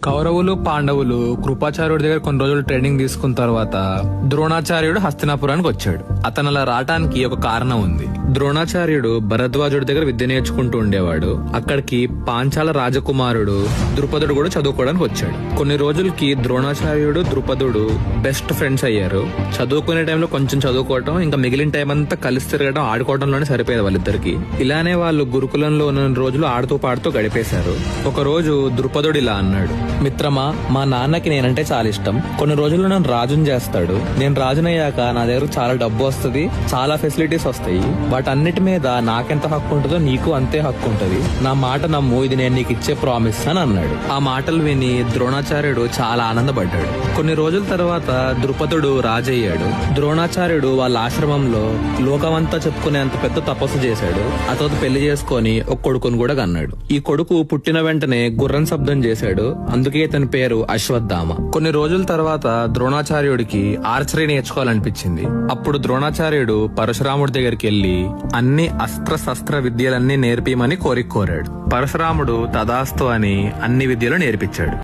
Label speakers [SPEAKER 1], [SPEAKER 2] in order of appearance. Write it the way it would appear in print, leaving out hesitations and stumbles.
[SPEAKER 1] కౌరవులు పాండవులు కృపాచార్యుడి దగ్గర కొన్ని రోజులు ట్రైనింగ్ తీసుకున్న తర్వాత ద్రోణాచార్యుడు హస్తినాపురానికి వచ్చాడు. అతను అలా రావటానికి ఒక కారణం ఉంది. ద్రోణాచార్యుడు భరద్వాజుడి దగ్గర విద్య నేర్చుకుంటూ ఉండేవాడు. అక్కడికి పాంచాల రాజకుమారుడు ద్రుపదుడు కూడా చదువుకోవడానికి వచ్చాడు. కొన్ని రోజులకి ద్రోణాచార్యుడు ద్రుపదుడు బెస్ట్ ఫ్రెండ్స్ అయ్యారు. చదువుకునే టైంలో కొంచెం చదువుకోవటం, ఇంకా మిగిలిన టైం అంతా కలిసి తిరగడం, ఆడుకోవడంలోనే సరిపోయేది వాళ్ళిద్దరికి. ఇలానే వాళ్ళు గురుకులంలో ఉన్న రోజులు ఆడుతూ పాడుతూ గడిపేశారు. ఒక రోజు ద్రుపదుడు ఇలా అన్నాడు, మిత్రమా, మా నాన్నకి నేనంటే చాలా ఇష్టం. కొన్ని రోజుల్లో నన్ను రాజుని చేస్తాడు. నేను రాజునయ్యాక నా దగ్గర చాలా డబ్బు వస్తుంది, చాలా ఫెసిలిటీస్ వస్తాయి. వాటన్నిటి మీద నాకెంత హక్కు ఉంటుందో నీకు అంతే హక్కు ఉంటది. నా మాట నమ్ము, ఇది నేను నీకు ఇచ్చే ప్రామిస్ అని అన్నాడు. ఆ మాటలు విని ద్రోణాచార్యుడు చాలా ఆనందపడ్డాడు. కొన్ని రోజుల తర్వాత ద్రుపదుడు రాజయ్యాడు. ద్రోణాచార్యుడు వాళ్ళ ఆశ్రమంలో లోకమంతా చెప్పుకునేంత పెద్ద తపస్సు చేశాడు. ఆ తర్వాత పెళ్లి చేసుకుని ఒక కొడుకుని కూడా కన్నాడు. ఈ కొడుకు పుట్టిన వెంటనే గుర్రం శబ్దం చేశాడు. అందుకే ఇతని పేరు అశ్వత్థామ. కొన్ని రోజుల తర్వాత ద్రోణాచార్యుడికి ఆర్చరీ నేర్చుకోవాలనిపించింది. అప్పుడు ద్రోణాచార్యుడు పరశురాముడి దగ్గరికి వెళ్లి అన్ని అస్త్ర శస్త్ర విద్యలన్నీ నేర్పిమని కోరాడు. పరశురాముడు తదాస్తు అని అన్ని విద్యలు నేర్పించాడు.